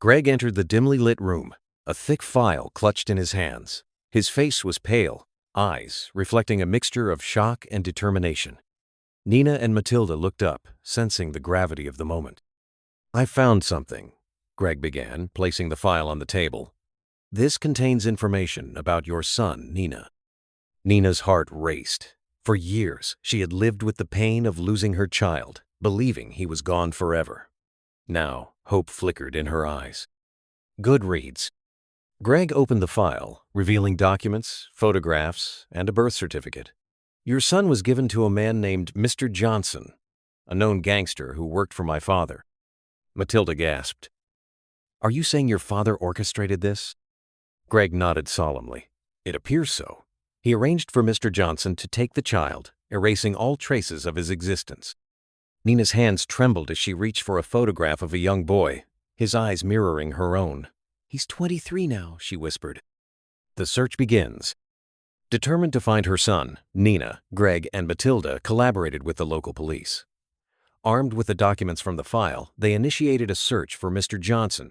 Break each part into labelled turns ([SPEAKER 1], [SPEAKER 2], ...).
[SPEAKER 1] Greg entered the dimly lit room, a thick file clutched in his hands. His face was pale, eyes reflecting a mixture of shock and determination. Nina and Matilda looked up, sensing the gravity of the moment. "I found something," Greg began, placing the file on the table. "This contains information about your son, Nina." Nina's heart raced. For years, she had lived with the pain of losing her child, believing he was gone forever. Now, hope flickered in her eyes. Good reads. Greg opened the file, revealing documents, photographs, and a birth certificate. "Your son was given to a man named Mr. Johnson, a known gangster who worked for my father." Matilda gasped. "Are you saying your father orchestrated this?" Greg nodded solemnly. "It appears so. He arranged for Mr. Johnson to take the child, erasing all traces of his existence." Nina's hands trembled as she reached for a photograph of a young boy, his eyes mirroring her own. "He's 23 now," she whispered. The search begins. Determined to find her son, Nina, Greg, and Matilda collaborated with the local police. Armed with the documents from the file, they initiated a search for Mr. Johnson.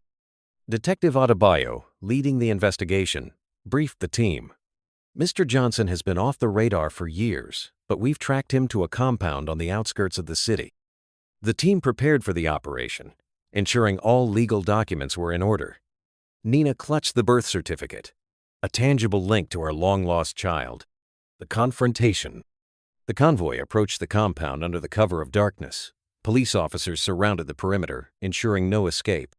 [SPEAKER 1] Detective Adebayo, leading the investigation, briefed the team. "Mr. Johnson has been off the radar for years, but we've tracked him to a compound on the outskirts of the city." The team prepared for the operation, ensuring all legal documents were in order. Nina clutched the birth certificate, a tangible link to her long-lost child. The confrontation. The convoy approached the compound under the cover of darkness. Police officers surrounded the perimeter, ensuring no escape.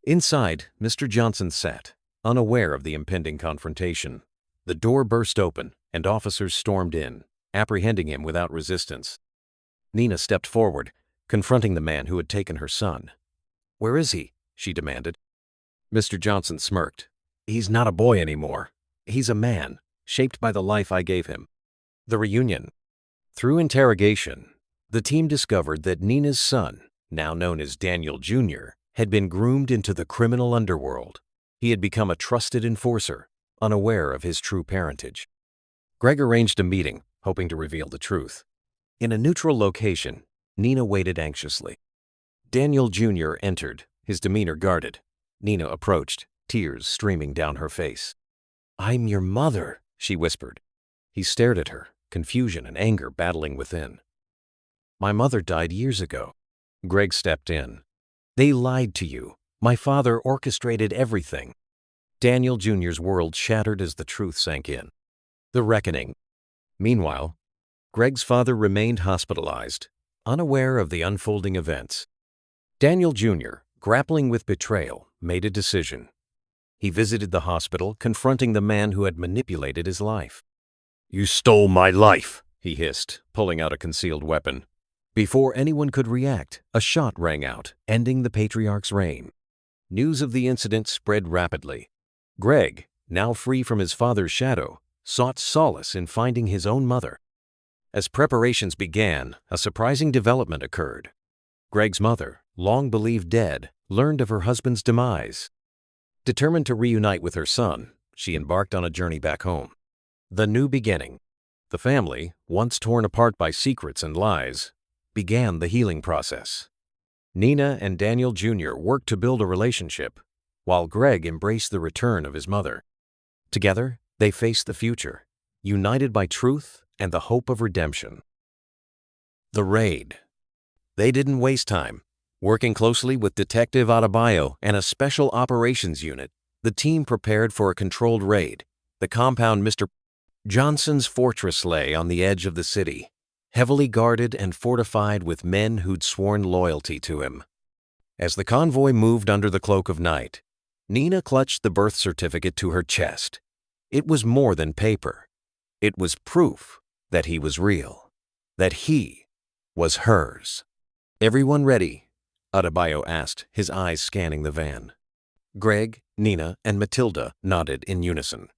[SPEAKER 1] Inside, Mr. Johnson sat, unaware of the impending confrontation. The door burst open, and officers stormed in, apprehending him without resistance. Nina stepped forward, confronting the man who had taken her son. "Where is he?" she demanded. Mr. Johnson smirked. "He's not a boy anymore. He's a man, shaped by the life I gave him." The reunion. Through interrogation, the team discovered that Nina's son, now known as Daniel Jr., had been groomed into the criminal underworld. He had become a trusted enforcer, unaware of his true parentage. Greg arranged a meeting, hoping to reveal the truth. In a neutral location, Nina waited anxiously. Daniel Jr. entered, his demeanor guarded. Nina approached, tears streaming down her face. "I'm your mother," she whispered. He stared at her, confusion and anger battling within. "My mother died years ago." Greg stepped in. "They lied to you. My father orchestrated everything." Daniel Jr.'s world shattered as the truth sank in. The reckoning. Meanwhile, Greg's father remained hospitalized, unaware of the unfolding events. Daniel Jr., grappling with betrayal, made a decision. He visited the hospital, confronting the man who had manipulated his life. "You stole my life," he hissed, pulling out a concealed weapon. Before anyone could react, a shot rang out, ending the patriarch's reign. News of the incident spread rapidly. Greg, now free from his father's shadow, sought solace in finding his own mother. As preparations began, a surprising development occurred. Greg's mother, long believed dead, learned of her husband's demise. Determined to reunite with her son, she embarked on a journey back home. The new beginning. The family, once torn apart by secrets and lies, began the healing process. Nina and Daniel Jr. worked to build a relationship, while Greg embraced the return of his mother. Together, they faced the future, united by truth and the hope of redemption. The raid. They didn't waste time. Working closely with Detective Adebayo and a special operations unit, the team prepared for a controlled raid. The compound Mr. Johnson's fortress lay on the edge of the city, heavily guarded and fortified with men who'd sworn loyalty to him. As the convoy moved under the cloak of night, Nina clutched the birth certificate to her chest. It was more than paper. It was proof that he was real, that he was hers. "Everyone ready?" Adebayo asked, his eyes scanning the van. Greg, Nina, and Matilda nodded in unison.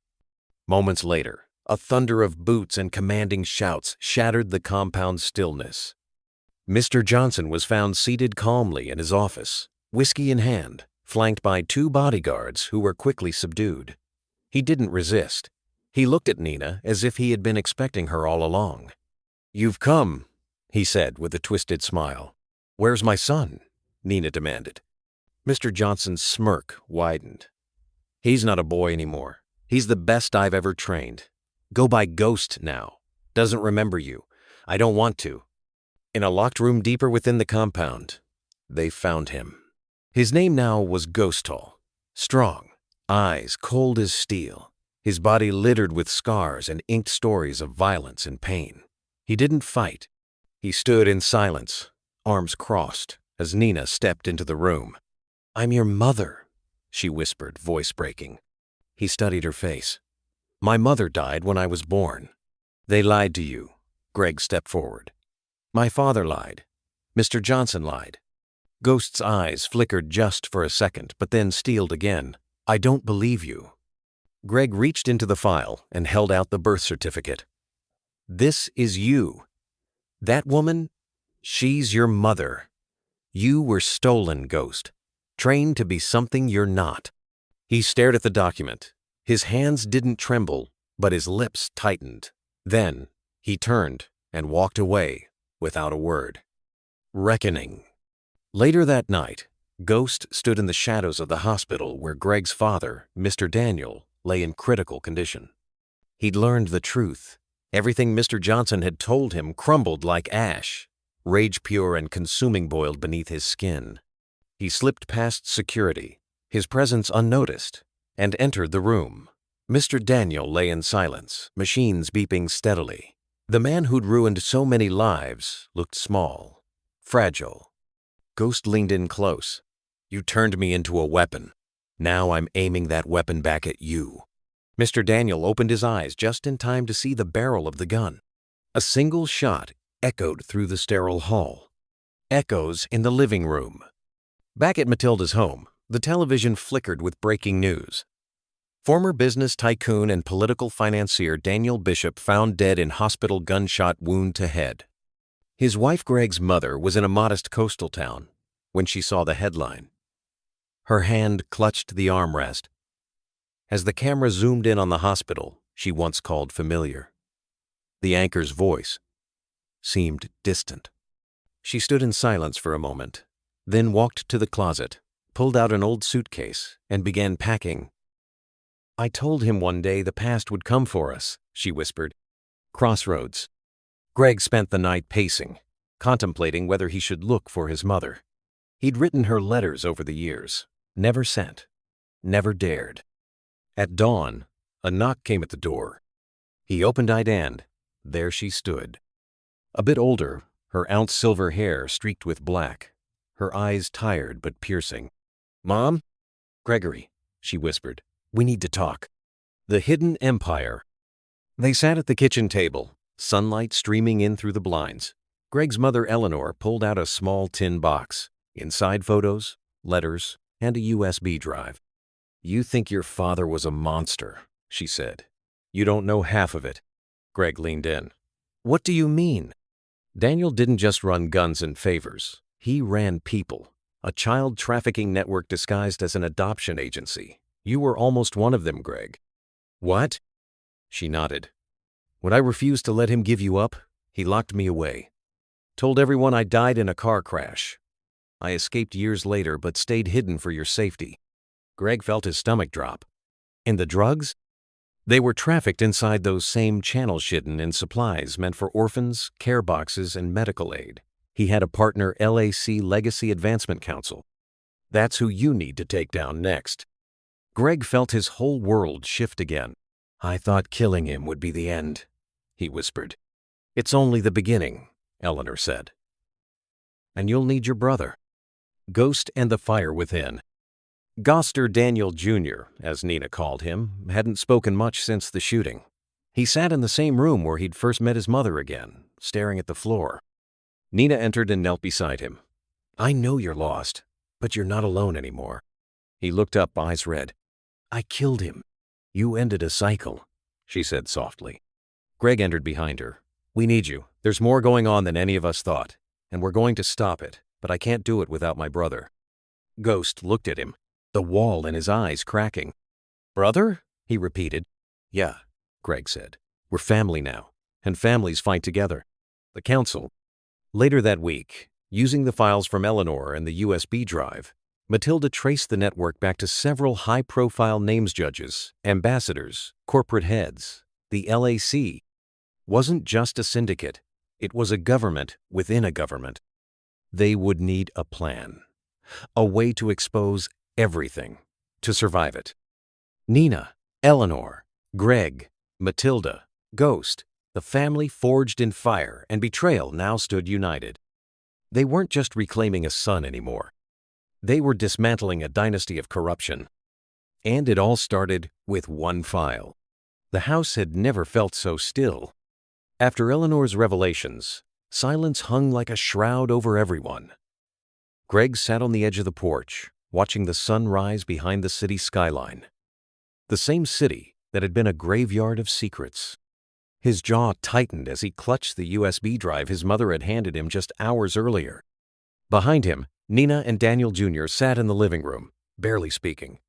[SPEAKER 1] Moments later, a thunder of boots and commanding shouts shattered the compound's stillness. Mr. Johnson was found seated calmly in his office, whiskey in hand, flanked by 2 bodyguards who were quickly subdued. He didn't resist. He looked at Nina as if he had been expecting her all along. "You've come," he said with a twisted smile. "Where's my son?" Nina demanded. Mr. Johnson's smirk widened. He's not a boy anymore. He's the best I've ever trained. Go by Ghost now. Doesn't remember you. I don't want to. In a locked room deeper within the compound, they found him. His name now was Ghostal. Strong, eyes cold as steel, his body littered with scars and inked stories of violence and pain. He didn't fight. He stood in silence, arms crossed, as Nina stepped into the room. "I'm your mother," she whispered, voice breaking. He studied her face. "My mother died when I was born." "They lied to you." Greg stepped forward. "My father lied. Mr. Johnson lied." Ghost's eyes flickered just for a second, but then steeled again. "I don't believe you." Greg reached into the file and held out the birth certificate. "This is you. That woman, she's your mother. You were stolen, Ghost. Trained to be something you're not." He stared at the document. His hands didn't tremble, but his lips tightened. Then he turned and walked away without a word. Reckoning. Later that night, Ghost stood in the shadows of the hospital where Greg's father, Mr. Daniel, lay in critical condition. He'd learned the truth. Everything Mr. Johnson had told him crumbled like ash, rage pure and consuming boiled beneath his skin. He slipped past security, his presence unnoticed, and entered the room. Mr. Daniel lay in silence, machines beeping steadily. The man who'd ruined so many lives looked small, fragile. Ghost leaned in close. "You turned me into a weapon. Now I'm aiming that weapon back at you." Mr. Daniel opened his eyes just in time to see the barrel of the gun. A single shot echoed through the sterile hall. Echoes in the living room. Back at Matilda's home, the television flickered with breaking news. Former business tycoon and political financier Daniel Bishop found dead in hospital gunshot wound to head. His wife Greg's mother was in a modest coastal town when she saw the headline. Her hand clutched the armrest. As the camera zoomed in on the hospital she once called familiar, the anchor's voice seemed distant. She stood in silence for a moment, then walked to the closet, pulled out an old suitcase, and began packing. "I told him one day the past would come for us," she whispered. Crossroads. Greg spent the night pacing, contemplating whether he should look for his mother. He'd written her letters over the years, never sent, never dared. At dawn, a knock came at the door. He opened it and there she stood. A bit older, her ounce silver hair streaked with black, her eyes tired but piercing. "Mom?" "Gregory," she whispered. "We need to talk." The Hidden Empire. They sat at the kitchen table, sunlight streaming in through the blinds. Greg's mother, Eleanor, pulled out a small tin box. Inside photos, letters, and a USB drive. "You think your father was a monster," she said. "You don't know half of it." Greg leaned in. "What do you mean?" Daniel didn't just run guns and favors. He ran people. A child trafficking network disguised as an adoption agency. You were almost one of them, Greg. "What?" She nodded. "When I refused to let him give you up, he locked me away. Told everyone I died in a car crash. I escaped years later but stayed hidden for your safety." Greg felt his stomach drop. "And the drugs?" "They were trafficked inside those same channels hidden in supplies meant for orphans, care boxes, and medical aid. He had a partner, LAC Legacy Advancement Council. That's who you need to take down next." Greg felt his whole world shift again. "I thought killing him would be the end," he whispered. "It's only the beginning," Eleanor said. "And you'll need your brother." Ghost and the Fire Within. Goster Daniel Jr., as Nina called him, hadn't spoken much since the shooting. He sat in the same room where he'd first met his mother again, staring at the floor. Nina entered and knelt beside him. "I know you're lost, but you're not alone anymore." He looked up, eyes red. "I killed him." "You ended a cycle," she said softly. Greg entered behind her. "We need you. There's more going on than any of us thought, and we're going to stop it, but I can't do it without my brother." Ghost looked at him, the wall in his eyes cracking. "Brother?" he repeated. "Yeah," Greg said. "We're family now, and families fight together." The council. Later that week, using the files from Eleanor and the USB drive, Matilda traced the network back to several high-profile names judges, ambassadors, corporate heads. The LAC wasn't just a syndicate. It was a government within a government. They would need a plan, a way to expose everything, to survive it. Nina, Eleanor, Greg, Matilda, Ghost, the family forged in fire and betrayal now stood united. They weren't just reclaiming a son anymore. They were dismantling a dynasty of corruption. And it all started with one file. The house had never felt so still. After Eleanor's revelations, silence hung like a shroud over everyone. Greg sat on the edge of the porch, watching the sun rise behind the city skyline. The same city that had been a graveyard of secrets. His jaw tightened as he clutched the USB drive his mother had handed him just hours earlier. Behind him, Nina and Daniel Jr. sat in the living room, barely speaking.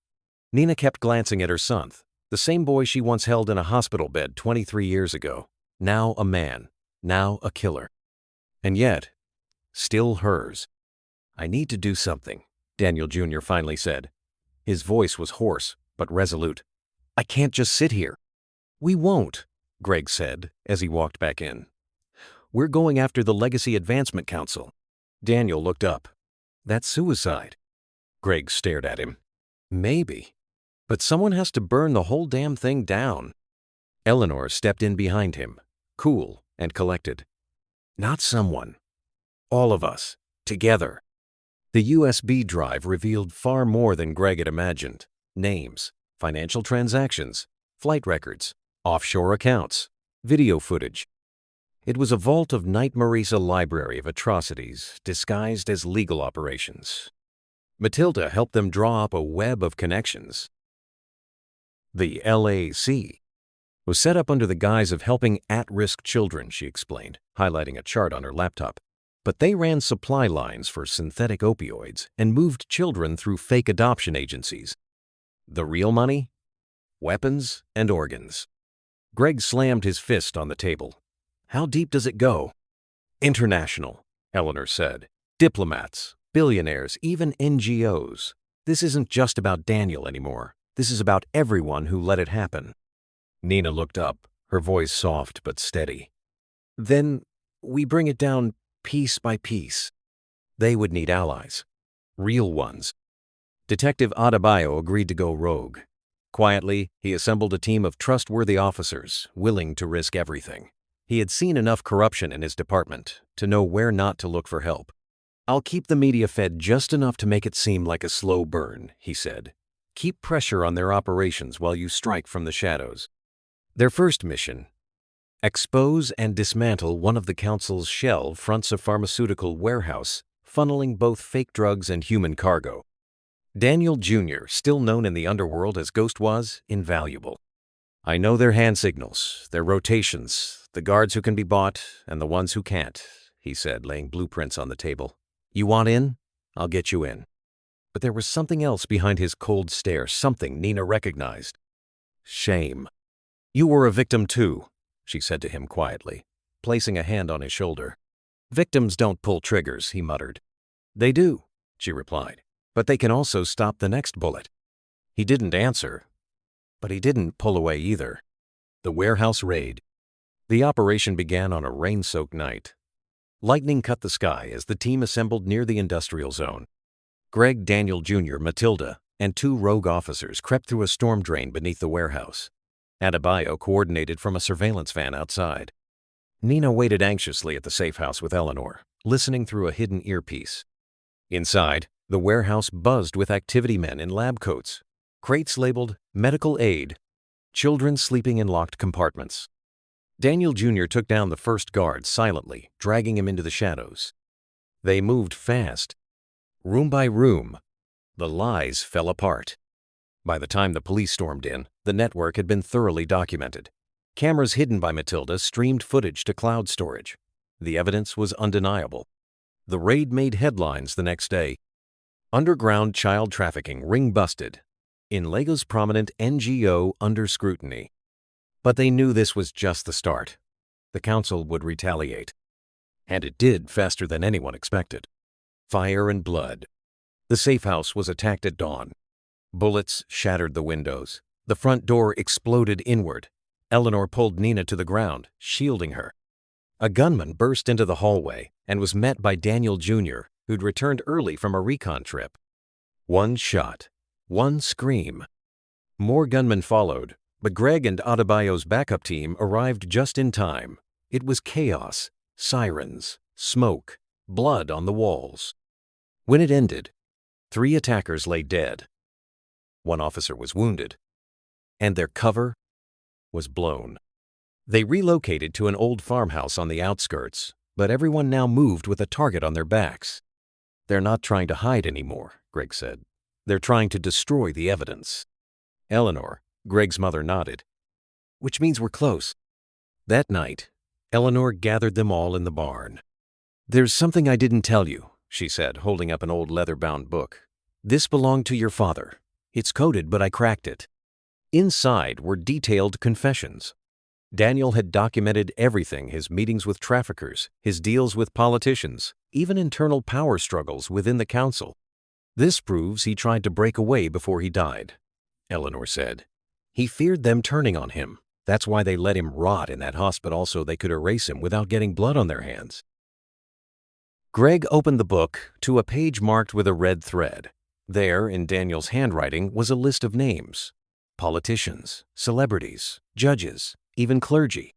[SPEAKER 1] Nina kept glancing at her son, the same boy she once held in a hospital bed 23 years ago. Now a man, now a killer. And yet, still hers. "I need to do something," Daniel Jr. finally said. His voice was hoarse, but resolute. "I can't just sit here." "We won't," Greg said as he walked back in. "We're going after the Legacy Advancement Council." Daniel looked up. "That's suicide." Greg stared at him. "Maybe. But someone has to burn the whole damn thing down." Eleanor stepped in behind him, cool and collected. "Not someone. All of us. Together." The USB drive revealed far more than Greg had imagined. Names, financial transactions, flight records, offshore accounts, video footage. It was a vault of Knight Marisa library of atrocities disguised as legal operations. Matilda helped them draw up a web of connections. The LAC was set up under the guise of helping at-risk children, she explained, highlighting a chart on her laptop. But they ran supply lines for synthetic opioids and moved children through fake adoption agencies. The real money? Weapons and organs. Greg slammed his fist on the table. "How deep does it go?" "International," Eleanor said. "Diplomats, billionaires, even NGOs. This isn't just about Daniel anymore. This is about everyone who let it happen." Nina looked up, her voice soft but steady. "Then we bring it down piece by piece." They would need allies. Real ones. Detective Adebayo agreed to go rogue. Quietly, he assembled a team of trustworthy officers, willing to risk everything. He had seen enough corruption in his department to know where not to look for help. "I'll keep the media fed just enough to make it seem like a slow burn," he said. "Keep pressure on their operations while you strike from the shadows." Their first mission: expose and dismantle one of the council's shell fronts a pharmaceutical warehouse, funneling both fake drugs and human cargo. Daniel Jr., still known in the underworld as Ghost, was invaluable. "I know their hand signals, their rotations, the guards who can be bought and the ones who can't," he said, laying blueprints on the table. "You want in? I'll get you in." But there was something else behind his cold stare, something Nina recognized. Shame. "You were a victim too," she said to him quietly, placing a hand on his shoulder. "Victims don't pull triggers," he muttered. "They do," she replied, "but they can also stop the next bullet." He didn't answer, but he didn't pull away either. The warehouse raid. The operation began on a rain-soaked night. Lightning cut the sky as the team assembled near the industrial zone. Greg, Daniel Jr., Matilda, and 2 rogue officers crept through a storm drain beneath the warehouse. Adebayo coordinated from a surveillance van outside. Nina waited anxiously at the safe house with Eleanor, listening through a hidden earpiece. Inside, the warehouse buzzed with activity men in lab coats, crates labeled medical aid, children sleeping in locked compartments. Daniel Jr. took down the first guard silently, dragging him into the shadows. They moved fast. Room by room, the lies fell apart. By the time the police stormed in, the network had been thoroughly documented. Cameras hidden by Matilda streamed footage to cloud storage. The evidence was undeniable. The raid made headlines the next day. Underground child trafficking ring busted. In Lagos prominent NGO under scrutiny. But they knew this was just the start. The council would retaliate. And it did faster than anyone expected. Fire and blood. The safe house was attacked at dawn. Bullets shattered the windows. The front door exploded inward. Eleanor pulled Nina to the ground, shielding her. A gunman burst into the hallway and was met by Daniel Jr., who'd returned early from a recon trip. One shot. One scream. More gunmen followed, but Greg and Adebayo's backup team arrived just in time. It was chaos, sirens, smoke, blood on the walls. When it ended, 3 attackers lay dead. 1 officer was wounded, and their cover was blown. They relocated to an old farmhouse on the outskirts, but everyone now moved with a target on their backs. "They're not trying to hide anymore," Greg said. "They're trying to destroy the evidence." Eleanor, Greg's mother, nodded. "Which means we're close." That night, Eleanor gathered them all in the barn. "There's something I didn't tell you," she said, holding up an old leather-bound book. "This belonged to your father. It's coded, but I cracked it." Inside were detailed confessions. Daniel had documented everything: his meetings with traffickers, his deals with politicians, even internal power struggles within the council. "This proves he tried to break away before he died," Eleanor said. "He feared them turning on him. That's why they let him rot in that hospital so they could erase him without getting blood on their hands." Greg opened the book to a page marked with a red thread. There, in Daniel's handwriting, was a list of names: politicians, celebrities, judges, even clergy.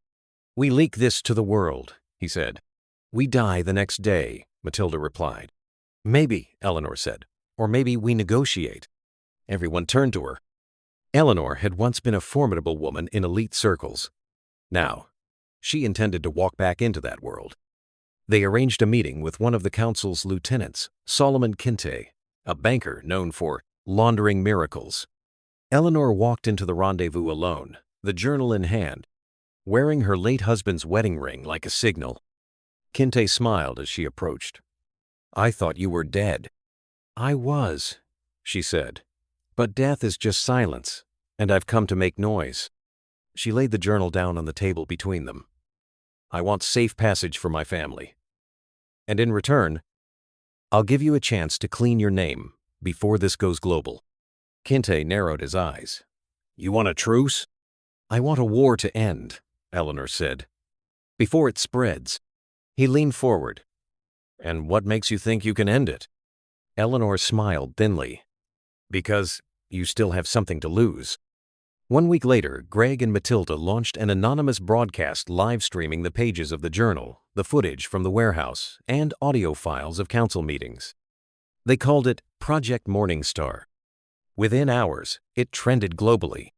[SPEAKER 1] "We leak this to the world," he said. "We die the next day," Matilda replied. "Maybe," Eleanor said. "Or maybe we negotiate." Everyone turned to her. Eleanor had once been a formidable woman in elite circles. Now, she intended to walk back into that world. They arranged a meeting with one of the council's lieutenants, Solomon Kinte, a banker known for laundering miracles. Eleanor walked into the rendezvous alone, the journal in hand, wearing her late husband's wedding ring like a signal. Kinte smiled as she approached. "I thought you were dead." "I was," she said. "But death is just silence, and I've come to make noise." She laid the journal down on the table between them. "I want safe passage for my family. And in return, I'll give you a chance to clean your name before this goes global." Kinte narrowed his eyes. "You want a truce?" "I want a war to end," Eleanor said, "before it spreads." He leaned forward. "And what makes you think you can end it?" Eleanor smiled thinly. "Because you still have something to lose." 1 week later, Greg and Matilda launched an anonymous broadcast live streaming the pages of the journal, the footage from the warehouse, and audio files of council meetings. They called it Project Morningstar. Within hours, it trended globally.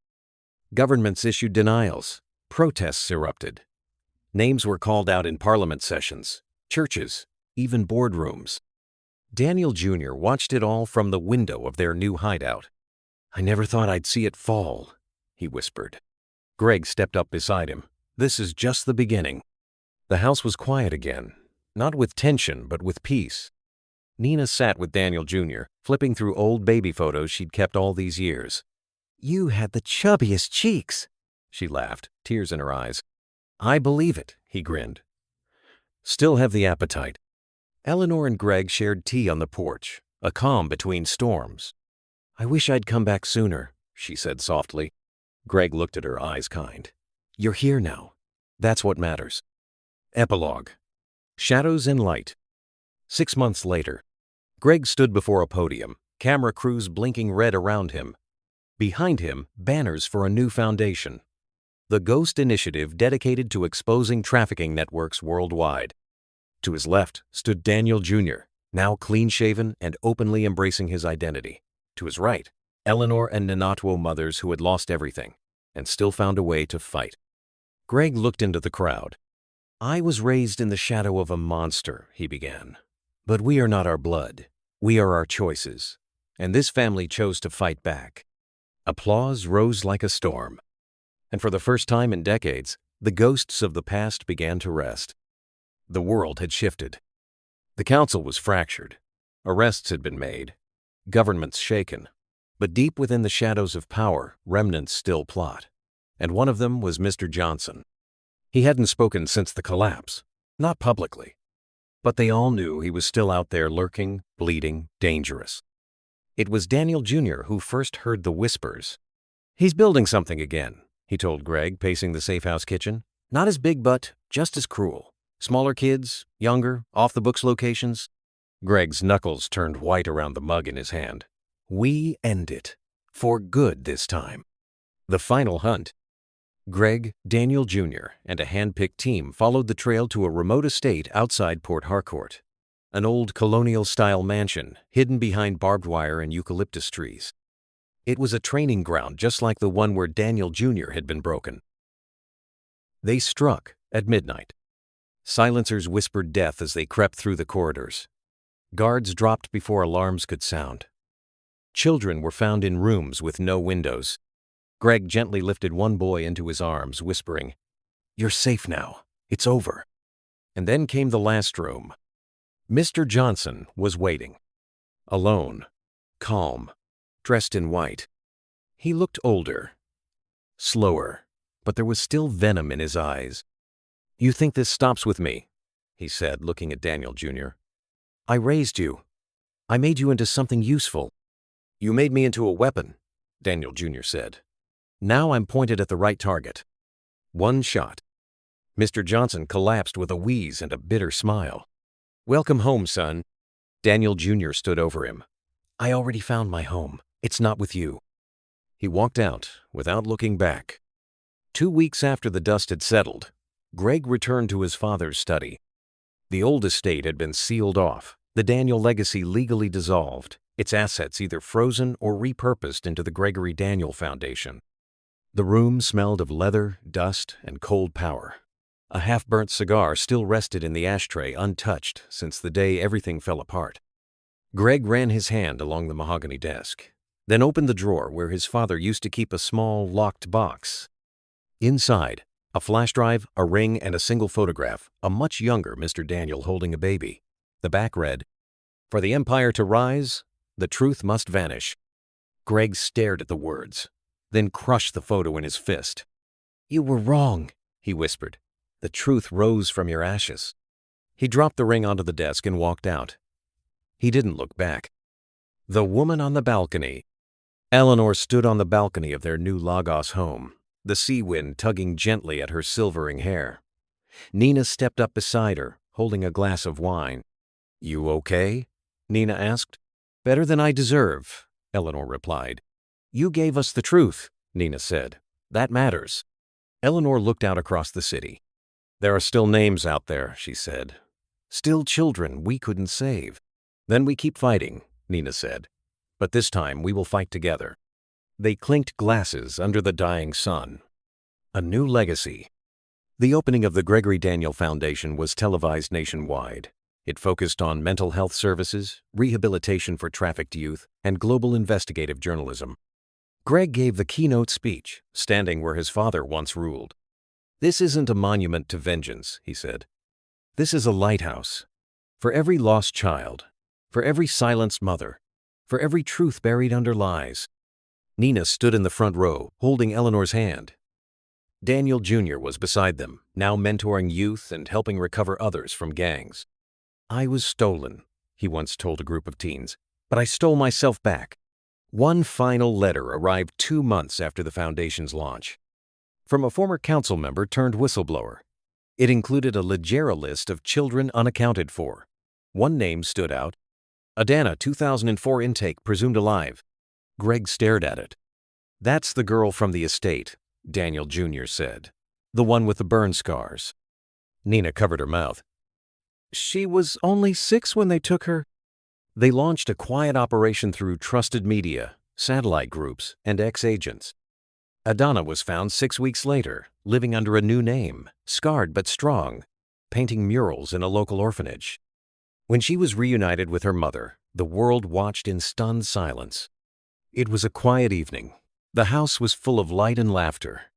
[SPEAKER 1] Governments issued denials. Protests erupted. Names were called out in parliament sessions, churches, even boardrooms. Daniel Jr. watched it all from the window of their new hideout. "I never thought I'd see it fall," he whispered. Greg stepped up beside him. "This is just the beginning." The house was quiet again, not with tension, but with peace. Nina sat with Daniel Jr., flipping through old baby photos she'd kept all these years. "You had the chubbiest cheeks," she laughed, tears in her eyes. "I believe it," he grinned. "Still have the appetite." Eleanor and Greg shared tea on the porch, a calm between storms. "I wish I'd come back sooner," she said softly. Greg looked at her, eyes kind. "You're here now. That's what matters." Epilogue. Shadows and Light. 6 months later, Greg stood before a podium, camera crews blinking red around him. Behind him, banners for a new foundation. The Ghost Initiative, dedicated to exposing trafficking networks worldwide. To his left stood Daniel Jr., now clean-shaven and openly embracing his identity. To his right, Eleanor and Nanatwo mothers who had lost everything and still found a way to fight. Greg looked into the crowd. "I was raised in the shadow of a monster," he began. "But we are not our blood. We are our choices. And this family chose to fight back." Applause rose like a storm. And for the first time in decades, the ghosts of the past began to rest. The world had shifted. The council was fractured. Arrests had been made. Governments shaken. But deep within the shadows of power, remnants still plot. And one of them was Mr. Johnson. He hadn't spoken since the collapse, not publicly. But they all knew he was still out there lurking, bleeding, dangerous. It was Daniel Jr. who first heard the whispers. "He's building something again," he told Greg, pacing the safe house kitchen. "Not as big, but just as cruel. Smaller kids, younger, off-the-books locations." Greg's knuckles turned white around the mug in his hand. "We end it. For good this time." The final hunt. Greg, Daniel Jr., and a hand-picked team followed the trail to a remote estate outside Port Harcourt, an old colonial-style mansion hidden behind barbed wire and eucalyptus trees. It was a training ground just like the one where Daniel Jr. had been broken. They struck at midnight. Silencers whispered death as they crept through the corridors. Guards dropped before alarms could sound. Children were found in rooms with no windows. Greg gently lifted one boy into his arms, whispering, "You're safe now. It's over." And then came the last room. Mr. Johnson was waiting. Alone, calm, dressed in white. He looked older, slower, but there was still venom in his eyes. "You think this stops with me?" he said, looking at Daniel Jr. "I raised you. I made you into something useful." "You made me into a weapon," Daniel Jr. said. "Now I'm pointed at the right target." One shot. Mr. Johnson collapsed with a wheeze and a bitter smile. "Welcome home, son." Daniel Jr. stood over him. "I already found my home. It's not with you." He walked out without looking back. 2 weeks after the dust had settled, Greg returned to his father's study. The old estate had been sealed off, the Daniel legacy legally dissolved, its assets either frozen or repurposed into the Gregory Daniel Foundation. The room smelled of leather, dust, and cold power. A half-burnt cigar still rested in the ashtray untouched since the day everything fell apart. Greg ran his hand along the mahogany desk, then opened the drawer where his father used to keep a small, locked box. Inside, a flash drive, a ring, and a single photograph, a much younger Mr. Daniel holding a baby. The back read, "For the empire to rise, the truth must vanish." Greg stared at the words, then crushed the photo in his fist. "You were wrong," he whispered. "The truth rose from your ashes." He dropped the ring onto the desk and walked out. He didn't look back. The woman on the balcony. Eleanor stood on the balcony of their new Lagos home, the sea wind tugging gently at her silvering hair. Nina stepped up beside her, holding a glass of wine. "You okay?" Nina asked. "Better than I deserve," Eleanor replied. "You gave us the truth," Nina said. "That matters." Eleanor looked out across the city. "There are still names out there," she said. "Still children we couldn't save." "Then we keep fighting," Nina said. "But this time we will fight together." They clinked glasses under the dying sun. A new legacy. The opening of the Gregory Daniel Foundation was televised nationwide. It focused on mental health services, rehabilitation for trafficked youth, and global investigative journalism. Greg gave the keynote speech, standing where his father once ruled. "This isn't a monument to vengeance," he said. "This is a lighthouse. For every lost child, for every silenced mother, for every truth buried under lies." Nina stood in the front row, holding Eleanor's hand. Daniel Jr. was beside them, now mentoring youth and helping recover others from gangs. "I was stolen," he once told a group of teens, "but I stole myself back." One final letter arrived 2 months after the foundation's launch, from a former council member turned whistleblower. It included a Legera list of children unaccounted for. One name stood out: Adana, 2004 intake, presumed alive. Greg stared at it. "That's the girl from the estate," Daniel Jr. said. "The one with the burn scars." Nina covered her mouth. "She was only 6 when they took her." They launched a quiet operation through trusted media, satellite groups, and ex-agents. Adana was found 6 weeks later, living under a new name, scarred but strong, painting murals in a local orphanage. When she was reunited with her mother, the world watched in stunned silence. It was a quiet evening. The house was full of light and laughter.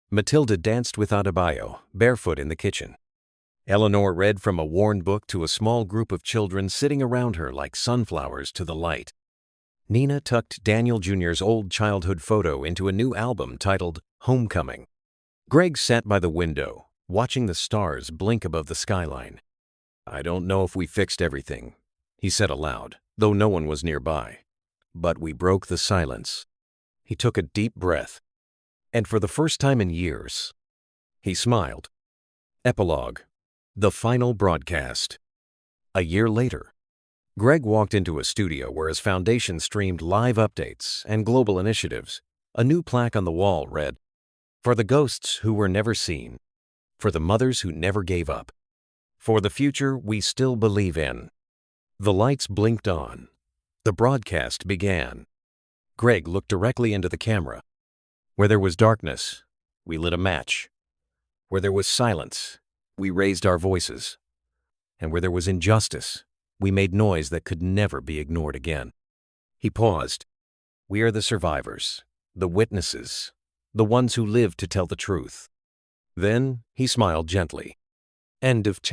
[SPEAKER 1] Matilda danced with Adebayo, barefoot in the kitchen. Eleanor read from a worn book to a small group of children sitting around her like sunflowers to the light. Nina tucked Daniel Jr.'s old childhood photo into a new album titled Homecoming. Greg sat by the window, watching the stars blink above the skyline. "I don't know if we fixed everything," he said aloud, though no one was nearby. But we broke the silence. He took a deep breath, and for the first time in years, he smiled. Epilogue. The final broadcast. A year later, Greg walked into a studio where his foundation streamed live updates and global initiatives. A new plaque on the wall read, "For the ghosts who were never seen, for the mothers who never gave up, for the future we still believe in." The lights blinked on. The broadcast began. Greg looked directly into the camera. Where there was darkness, we lit a match. Where there was silence, we raised our voices. And where there was injustice, we made noise that could never be ignored again. He paused. We are the survivors, the witnesses, the ones who live to tell the truth. Then he smiled gently. End of chapter.